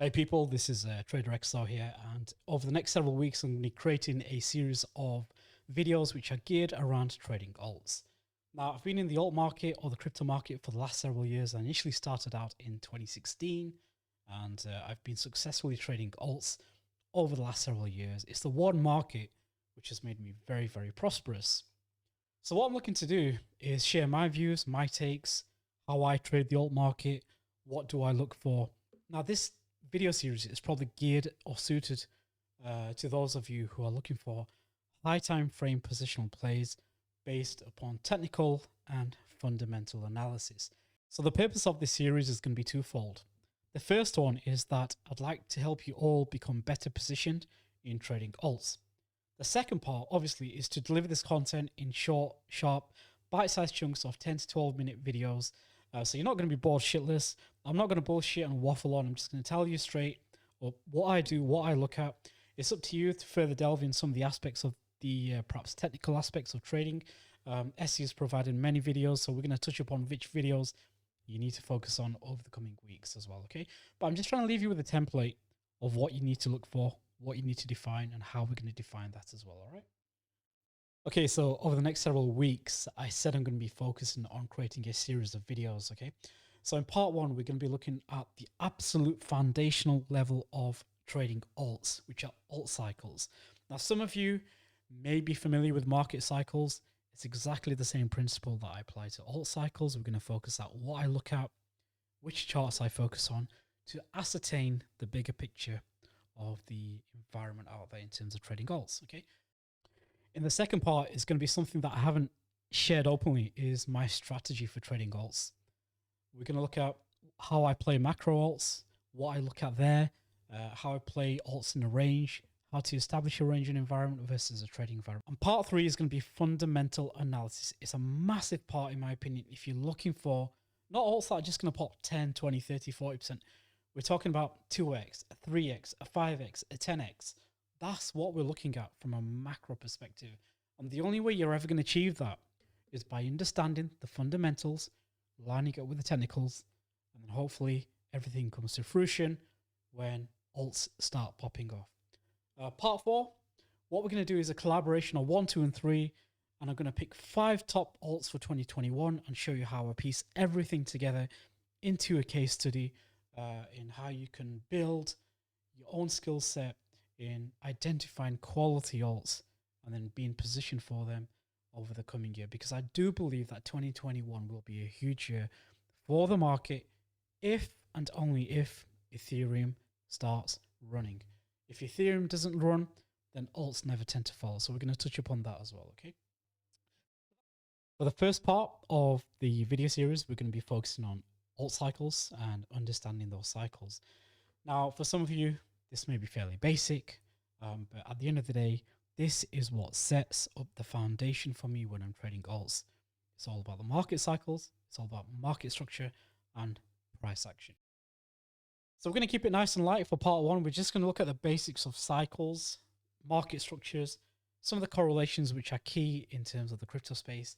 Hey people, this is Trader XO here, and over the next several weeks, I'm going to be creating a series of videos which are geared around trading alts. Now, I've been in the alt market or the crypto market for the last several years. I initially started out in 2016, and I've been successfully trading alts over the last several years. It's the one market which has made me very, very prosperous. So, what I'm looking to do is share my views, my takes, how I trade the alt market, what do I look for. Now, this video series is probably geared or suited to those of you who are looking for high time frame positional plays based upon technical and fundamental analysis. So the purpose of this series is going to be twofold. The first one is that I'd like to help you all become better positioned in trading alts. The second part, obviously, is to deliver this content in short, sharp, bite-sized chunks of 10 to 12-minute videos. So you're not going to be bored shitless. I'm not going to bullshit and waffle on. I'm just going to tell you straight what I do, what I look at. It's up to you to further delve in some of the aspects of the perhaps technical aspects of trading. Essie has provided many videos, so we're going to touch upon which videos you need to focus on over the coming weeks as well, okay? But I'm just trying to leave you with a template of what you need to look for, what you need to define, and how we're going to define that as well, all right? Okay, so over the next several weeks, I said I'm going to be focusing on creating a series of videos, okay? So in part one, we're going to be looking at the absolute foundational level of trading alts, which are alt cycles. Now, some of you may be familiar with market cycles. It's exactly the same principle that I apply to alt cycles. We're going to focus on what I look at, which charts I focus on to ascertain the bigger picture of the environment out there in terms of trading alts, okay? In the second part is going to be something that I haven't shared openly, is my strategy for trading alts. We're going to look at how I play macro alts, what I look at there, how I play alts in a range, how to establish a range and environment versus a trading environment. And part three is going to be fundamental analysis. It's a massive part, in my opinion, if you're looking for not alts that are just going to pop 10, 20, 30, 40%. We're talking about 2x, a 3x, a 5x, a 10x. That's what we're looking at from a macro perspective. And the only way you're ever going to achieve that is by understanding the fundamentals, lining up with the technicals, and then hopefully everything comes to fruition when alts start popping off. Part four, what we're going to do is a collaboration of 1, 2, and 3. And I'm going to pick 5 top alts for 2021 and show you how I piece everything together into a case study in how you can build your own skill set in identifying quality alts and then being positioned for them over the coming year, because I do believe that 2021 will be a huge year for the market if and only if Ethereum starts running. If Ethereum doesn't run, then alts never tend to follow. So we're going to touch upon that as well, okay? For the first part of the video series, we're going to be focusing on alt cycles and understanding those cycles. Now, for some of you, this may be fairly basic, but at the end of the day, this is what sets up the foundation for me when I'm trading alts. It's all about the market cycles, it's all about market structure and price action. So we're going to keep it nice and light for part one. We're just going to look at the basics of cycles, market structures, some of the correlations which are key in terms of the crypto space,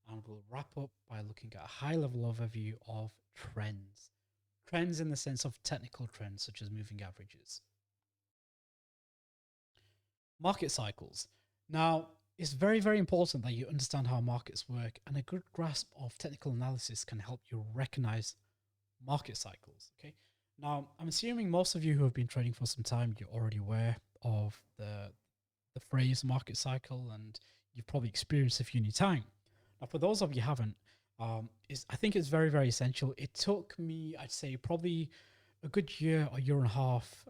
and we'll wrap up by looking at a high-level overview of trends. Trends in the sense of technical trends, such as moving averages. Market cycles. Now, it's very, very important that you understand how markets work, and a good grasp of technical analysis can help you recognize market cycles. Okay. Now, I'm assuming most of you who have been trading for some time, you're already aware of the phrase market cycle, and you've probably experienced a few in your time. Now, for those of you who haven't, I think it's very, very essential. It took me, I'd say, probably a good year or year and a half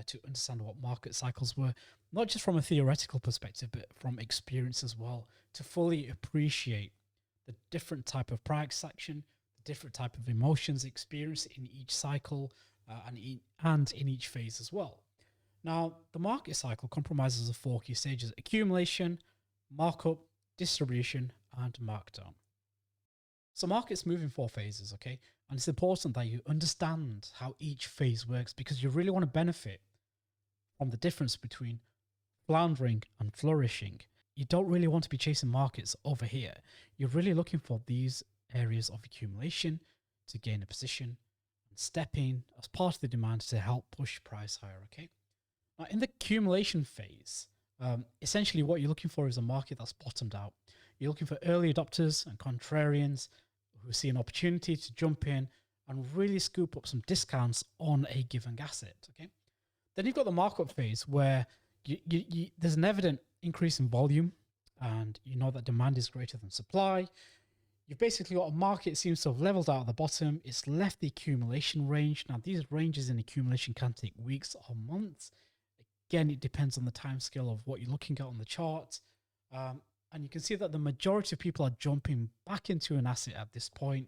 to understand what market cycles were, not just from a theoretical perspective, but from experience as well, to fully appreciate the different type of price action, the different type of emotions experienced in each cycle and in each phase as well. Now, the market cycle comprises of 4 key stages: accumulation, markup, distribution, and markdown. So markets move in 4 phases, okay? And it's important that you understand how each phase works, because you really want to benefit from the difference between floundering and flourishing. You don't really want to be chasing markets over here. You're really looking for these areas of accumulation to gain a position, and step in as part of the demand to help push price higher. Okay. Now, in the accumulation phase, essentially what you're looking for is a market that's bottomed out. You're looking for early adopters and contrarians who see an opportunity to jump in and really scoop up some discounts on a given asset. Okay. Then you've got the markup phase where there's an evident increase in volume and you know that demand is greater than supply. You've basically got a market seems to have leveled out at the bottom. It's left the accumulation range. Now, these ranges in accumulation can take weeks or months. Again, it depends on the time scale of what you're looking at on the chart. And you can see that the majority of people are jumping back into an asset at this point,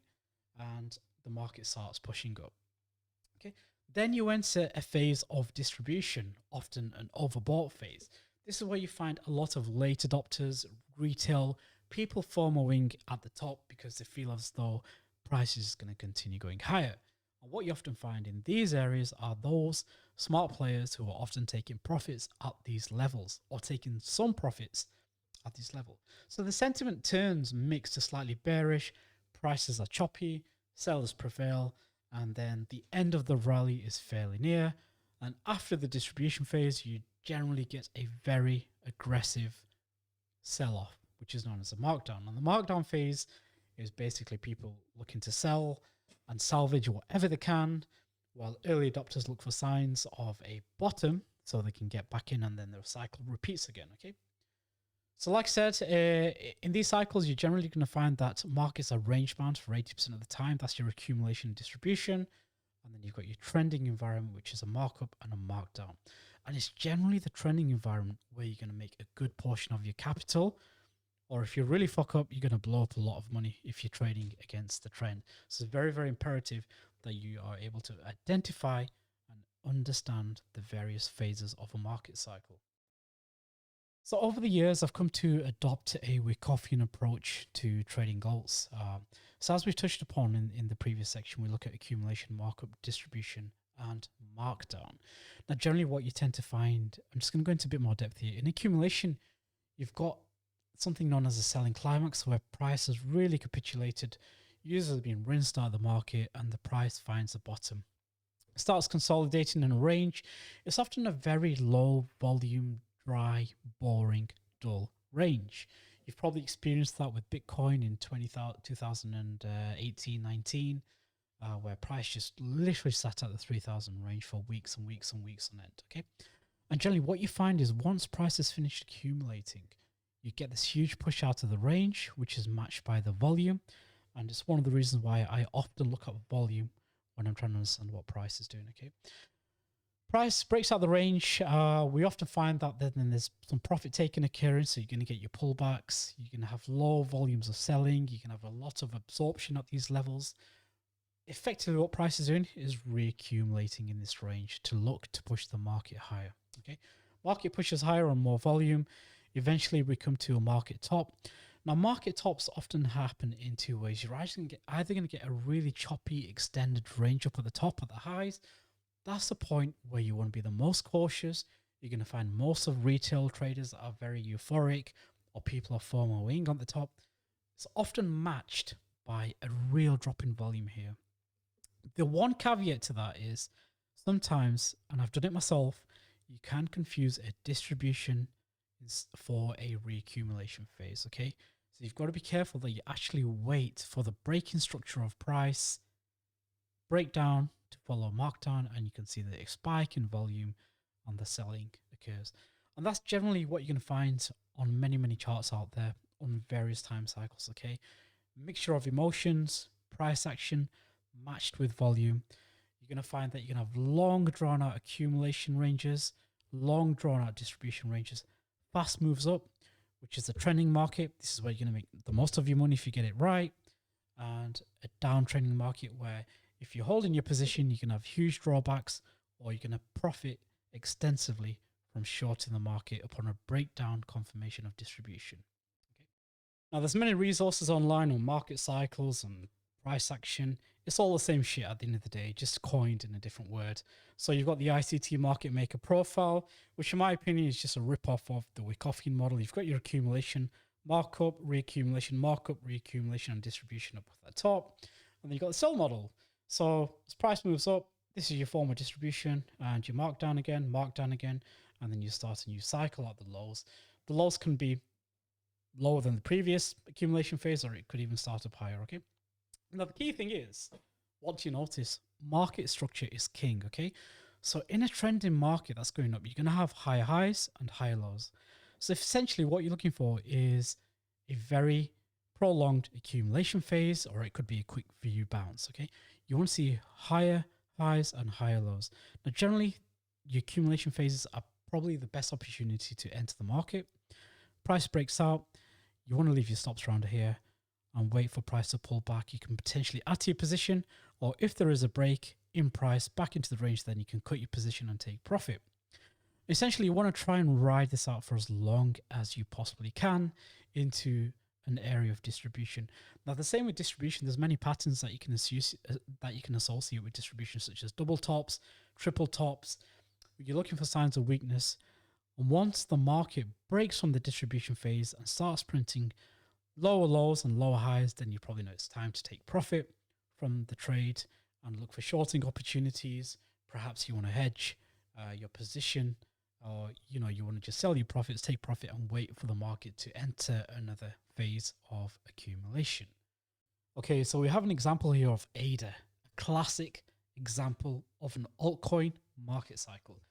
and the market starts pushing up. Okay. Then you enter a phase of distribution, often an overbought phase. This is where you find a lot of late adopters, retail, people FOMOing at the top because they feel as though prices is going to continue going higher. And what you often find in these areas are those smart players who are often taking profits at these levels or taking some profits at this level. So the sentiment turns mixed to slightly bearish, prices are choppy, sellers prevail, and then the end of the rally is fairly near. And after the distribution phase, you generally get a very aggressive sell-off, which is known as a markdown. And the markdown phase is basically people looking to sell and salvage whatever they can, while early adopters look for signs of a bottom so they can get back in, and then the cycle repeats again. Okay. So like I said, in these cycles, you're generally going to find that markets are range bound for 80% of the time. That's your accumulation and distribution. And then you've got your trending environment, which is a markup and a markdown. And it's generally the trending environment where you're going to make a good portion of your capital. Or if you really fuck up, you're going to blow up a lot of money if you're trading against the trend. So it's very, very imperative that you are able to identify and understand the various phases of a market cycle. So over the years, I've come to adopt a Wykoffian approach to trading alts. So as we touched upon in the previous section, we look at accumulation, markup, distribution, and markdown. Now, generally what you tend to find, I'm just going to go into a bit more depth here. In accumulation, you've got something known as a selling climax where price has really capitulated, users have been rinsed out of the market, and the price finds a bottom. It starts consolidating in a range. It's often a very low volume, dry, boring, dull range. You've probably experienced that with Bitcoin in 2018, 19, where price just literally sat at the 3,000 range for weeks and weeks and weeks on end. Okay. And generally what you find is once price is finished accumulating, you get this huge push out of the range, which is matched by the volume. And it's one of the reasons why I often look at volume when I'm trying to understand what price is doing. Okay. Price breaks out the range. We often find that then there's some profit taking occurring. So you're going to get your pullbacks. You're going to have low volumes of selling. You can have a lot of absorption at these levels. Effectively, what price is doing is reaccumulating in this range to look to push the market higher. Okay, market pushes higher on more volume. Eventually, we come to a market top. Now, market tops often happen in two ways. You're either going to get a really choppy, extended range up at the top at the highs. That's the point where you want to be the most cautious. You're going to find most of retail traders are very euphoric, or people are FOMOing on the top. It's often matched by a real drop in volume here. The one caveat to that is sometimes, and I've done it myself, you can confuse a distribution for a reaccumulation phase. Okay, so you've got to be careful that you actually wait for the breaking structure of price breakdown to follow markdown, and you can see the spike in volume and the selling occurs. And that's generally what you're going to find on many charts out there on various time cycles. Okay, mixture of emotions, price action matched with volume. You're going to find that you're going to have long drawn out accumulation ranges, long drawn out distribution ranges, fast moves up, which is the trending market. This is where you're going to make the most of your money if you get it right, and a downtrending market where if you're holding your position, you can have huge drawbacks, or you're going to profit extensively from shorting the market upon a breakdown confirmation of distribution. Okay. Now, there's many resources online on market cycles and price action. It's all the same shit at the end of the day, just coined in a different word. So you've got the ICT Market Maker profile, which in my opinion is just a rip-off of the Wykoffian model. You've got your accumulation, markup, reaccumulation, markup, reaccumulation, and distribution up at the top. And then you've got the sell model. So as price moves up, this is your form of distribution, and you mark down again, and then you start a new cycle at the lows. The lows can be lower than the previous accumulation phase, or it could even start up higher. Okay. Now the key thing is, once you notice, market structure is king. Okay. So in a trending market that's going up, you're going to have higher highs and higher lows. So essentially, what you're looking for is a very prolonged accumulation phase, or it could be a quick view bounce. Okay. You want to see higher highs and higher lows. Now, generally, your accumulation phases are probably the best opportunity to enter the market. Price breaks out, you want to leave your stops around here and wait for price to pull back. You can potentially add to your position, or if there is a break in price back into the range, then you can cut your position and take profit. Essentially, you want to try and ride this out for as long as you possibly can into an area of distribution. Now, the same with distribution, there's many patterns that you can associate with distribution, such as double tops, triple tops. You're looking for signs of weakness. And once the market breaks from the distribution phase and starts printing lower lows and lower highs, then you probably know it's time to take profit from the trade and look for shorting opportunities. Perhaps you want to hedge your position, or you want to just sell your profits, take profit, and wait for the market to enter another phase of accumulation. Okay, so we have an example here of ADA, a classic example of an altcoin market cycle.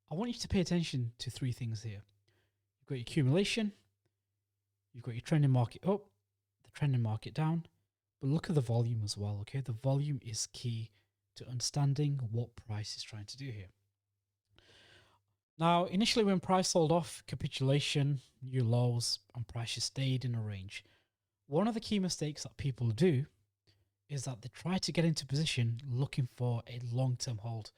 I want you to pay attention to three things here. You've got your accumulation, you've got your trending market up, the trending market down, but look at the volume as well, okay? The volume is key to understanding what price is trying to do here. Now, initially when price sold off, capitulation, new lows, and price just stayed in a range. One of the key mistakes that people do is that they try to get into position looking for a long-term hold.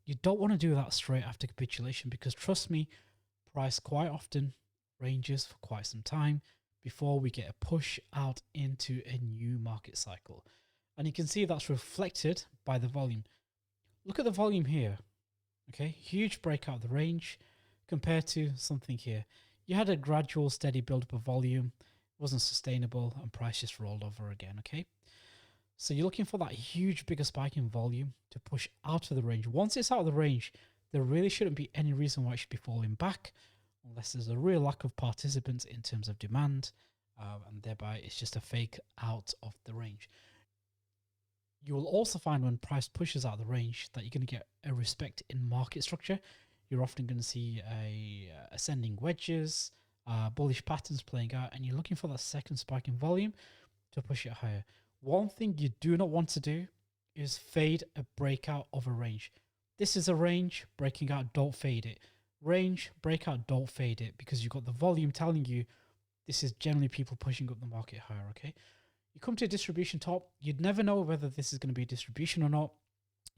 You don't want to do that straight after capitulation, because trust me, price quite often ranges for quite some time before we get a push out into a new market cycle. And you can see that's reflected by the volume. Look at the volume here. Okay, huge breakout of the range compared to something here. You had a gradual, steady build-up of volume, wasn't sustainable, and price just rolled over again. Okay, so you're looking for that huge, bigger spike in volume to push out of the range. Once it's out of the range, there really shouldn't be any reason why it should be falling back, unless there's a real lack of participants in terms of demand, and thereby it's just a fake out of the range. You will also find when price pushes out of the range that you're going to get a respect in market structure. You're often going to see ascending wedges, bullish patterns playing out, and you're looking for that second spike in volume to push it higher. One thing you do not want to do is fade a breakout of a range. This is a range, breaking out, don't fade it. Range, breakout, don't fade it, because you've got the volume telling you this is generally people pushing up the market higher, okay? You come to a distribution top, you'd never know whether this is going to be a distribution or not.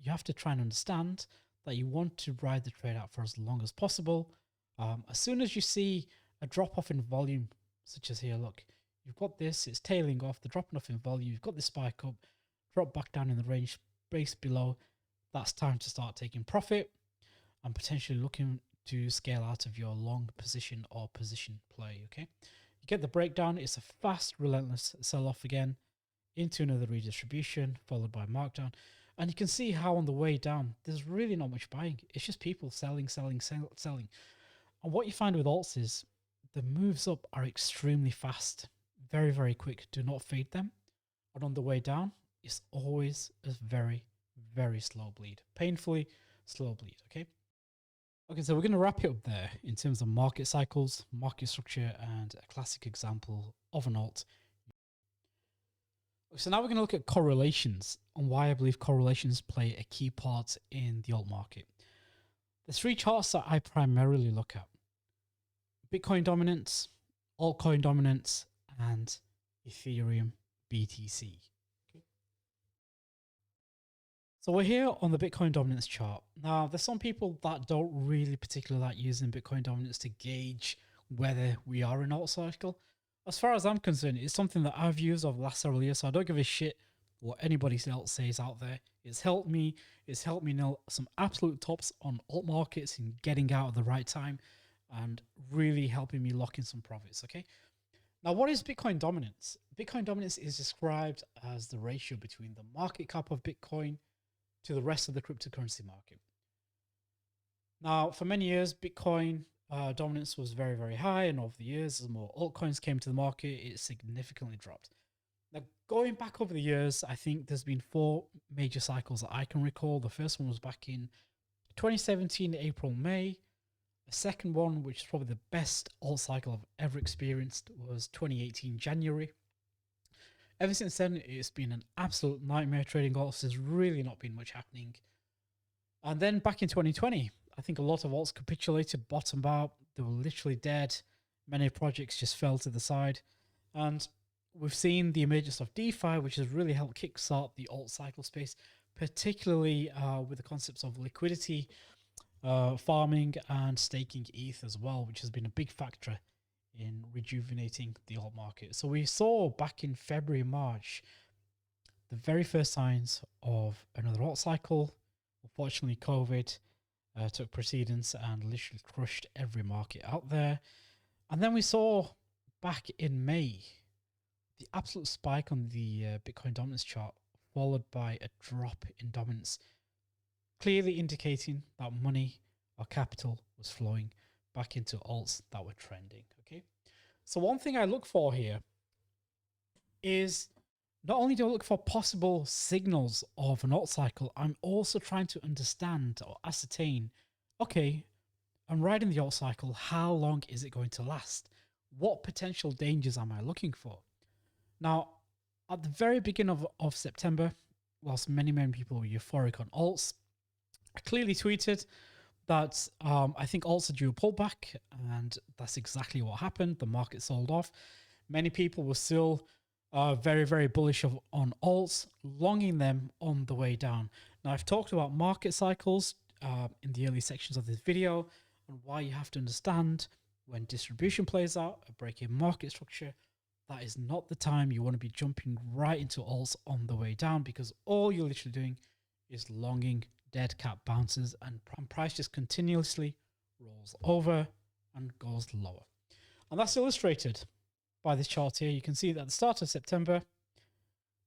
You have to try and understand that you want to ride the trade out for as long as possible. As soon as you see a drop off in volume, such as here, look, you've got this, it's tailing off, the dropping off in volume, you've got this spike up, drop back down in the range, base below, that's time to start taking profit and potentially looking to scale out of your long position or position play, okay? You get the breakdown, it's a fast, relentless sell-off again into another redistribution, followed by markdown. And you can see how on the way down, there's really not much buying. It's just people selling. And what you find with alts is the moves up are extremely fast, very, very quick. Do not fade them. And on the way down, it's always a very, very slow bleed. Painfully slow bleed, okay? Okay, so we're going to wrap it up there in terms of market cycles, market structure, and a classic example of an alt. So now we're going to look at correlations and why I believe correlations play a key part in the alt market. There's three charts that I primarily look at: Bitcoin dominance, altcoin dominance, and Ethereum BTC. So we're here on the Bitcoin dominance chart. Now, there's some people that don't really particularly like using Bitcoin dominance to gauge whether we are in alt cycle. As far as I'm concerned, it's something that I've used over the last several years, so I don't give a shit what anybody else says out there. It's helped me nail some absolute tops on alt markets in getting out at the right time and really helping me lock in some profits, okay? Now, what is Bitcoin dominance? Bitcoin dominance is described as the ratio between the market cap of Bitcoin to the rest of the cryptocurrency market. Now, for many years, Bitcoin dominance was very, very high, and over the years, as more altcoins came to the market, it significantly dropped. Now, going back over the years, I think there's been four major cycles that I can recall. The first one was back in 2017, April, May. The second one, which is probably the best alt cycle I've ever experienced, was 2018, January. Ever since then, it's been an absolute nightmare trading alts. There's really not been much happening. And then back in 2020, I think a lot of alts capitulated, bottomed out. They were literally dead. Many projects just fell to the side. And we've seen the emergence of DeFi, which has really helped kickstart the alt cycle space, particularly with the concepts of liquidity, farming, and staking ETH as well, which has been a big factor in rejuvenating the alt market. So we saw back in February, March, the very first signs of another alt cycle. Unfortunately, COVID took precedence and literally crushed every market out there. And then we saw back in May the absolute spike on the Bitcoin dominance chart, followed by a drop in dominance, clearly indicating that money or capital was flowing back into alts that were trending. Okay, so one thing I look for here is not only do I look for possible signals of an alt cycle, I'm also trying to understand or ascertain, okay, I'm riding the alt cycle, how long is it going to last? What potential dangers am I looking for? Now, at the very beginning of September, whilst many people were euphoric on alts, I clearly tweeted that I think alts are due a pullback, and that's exactly what happened. The market sold off. Many people were still very, very bullish on alts, longing them on the way down. Now, I've talked about market cycles in the early sections of this video and why you have to understand when distribution plays out, a break in market structure, that is not the time you want to be jumping right into alts on the way down, because all you're literally doing is longing dead cat bounces, and price just continuously rolls over and goes lower. And that's illustrated by this chart here. You can see that at the start of September,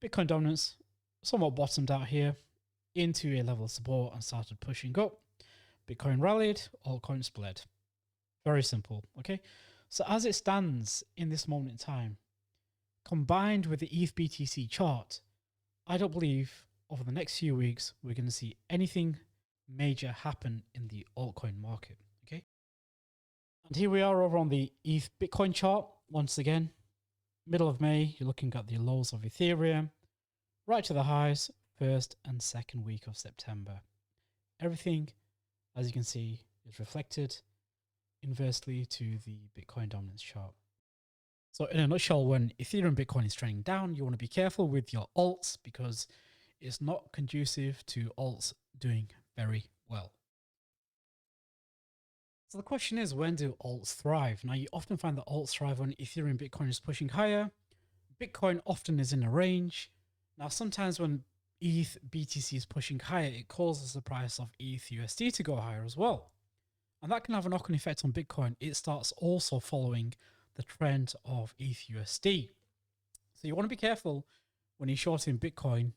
Bitcoin dominance somewhat bottomed out here into a level of support and started pushing up. Bitcoin rallied, altcoins bled. Very simple, okay? So as it stands in this moment in time, combined with the ETH BTC chart, I don't believe over the next few weeks we're going to see anything major happen in the altcoin market, okay? And here we are over on the ETH Bitcoin chart. Once again, middle of May, you're looking at the lows of Ethereum, right to the highs, first and second week of September. Everything, as you can see, is reflected inversely to the Bitcoin dominance chart. So in a nutshell, when Ethereum Bitcoin is trending down, you want to be careful with your alts, because it's not conducive to alts doing very well. So the question is, when do alts thrive? Now, you often find that alts thrive when Ethereum Bitcoin is pushing higher. Bitcoin often is in a range. Now, sometimes when ETH BTC is pushing higher, it causes the price of ETH USD to go higher as well. And that can have a knock-on effect on Bitcoin. It starts also following the trend of ETH USD. So you want to be careful when you're shorting Bitcoin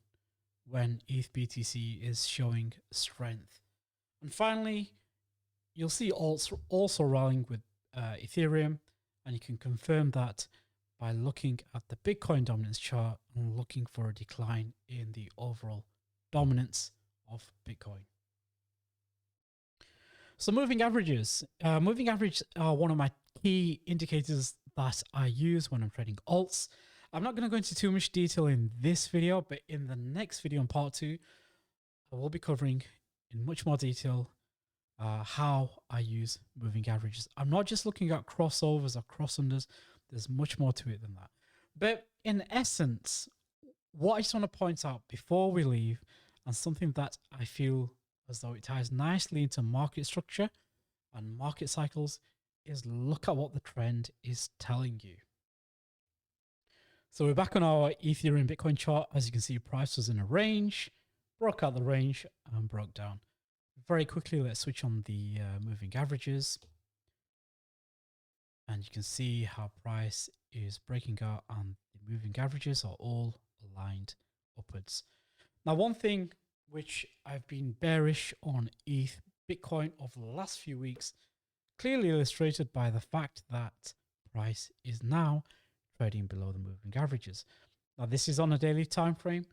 when ETH BTC is showing strength. And finally, you'll see alts also rallying with Ethereum, and you can confirm that by looking at the Bitcoin dominance chart and looking for a decline in the overall dominance of Bitcoin. So moving averages. Moving average are one of my key indicators that I use when I'm trading alts. I'm not going to go into too much detail in this video, but in the next video in part 2, I will be covering in much more detail how I use moving averages. I'm not just looking at crossovers or cross-unders. There's much more to it than that. But in essence, what I just want to point out before we leave, and something that I feel as though it ties nicely into market structure and market cycles, is look at what the trend is telling you. So we're back on our Ethereum Bitcoin chart. As you can see, price was in a range, broke out the range and broke down. Very quickly, let's switch on the moving averages. and you can see how price is breaking out and the moving averages are all aligned upwards. Now, one thing which I've been bearish on ETH Bitcoin over the last few weeks, clearly illustrated by the fact that price is now trading below the moving averages. Now, this is on a daily time frame,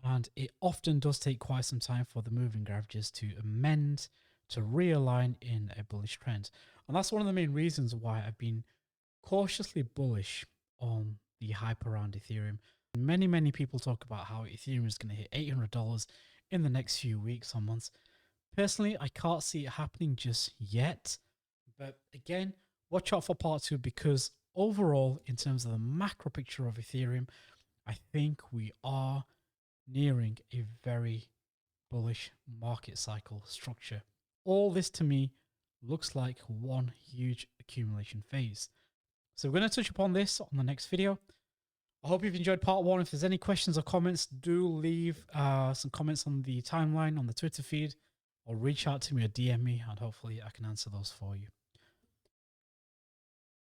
and it often does take quite some time for the moving averages to amend, to realign in a bullish trend. And that's one of the main reasons why I've been cautiously bullish on the hype around Ethereum. Many people talk about how Ethereum is going to hit $800 in the next few weeks or months. Personally, I can't see it happening just yet. But again, watch out for part 2, because overall, in terms of the macro picture of Ethereum, I think we are nearing a very bullish market cycle structure. All this to me looks like one huge accumulation phase. So we're going to touch upon this on the next video. I hope you've enjoyed part 1. If there's any questions or comments, do leave some comments on the timeline, on the Twitter feed, or reach out to me or DM me, and hopefully I can answer those for you.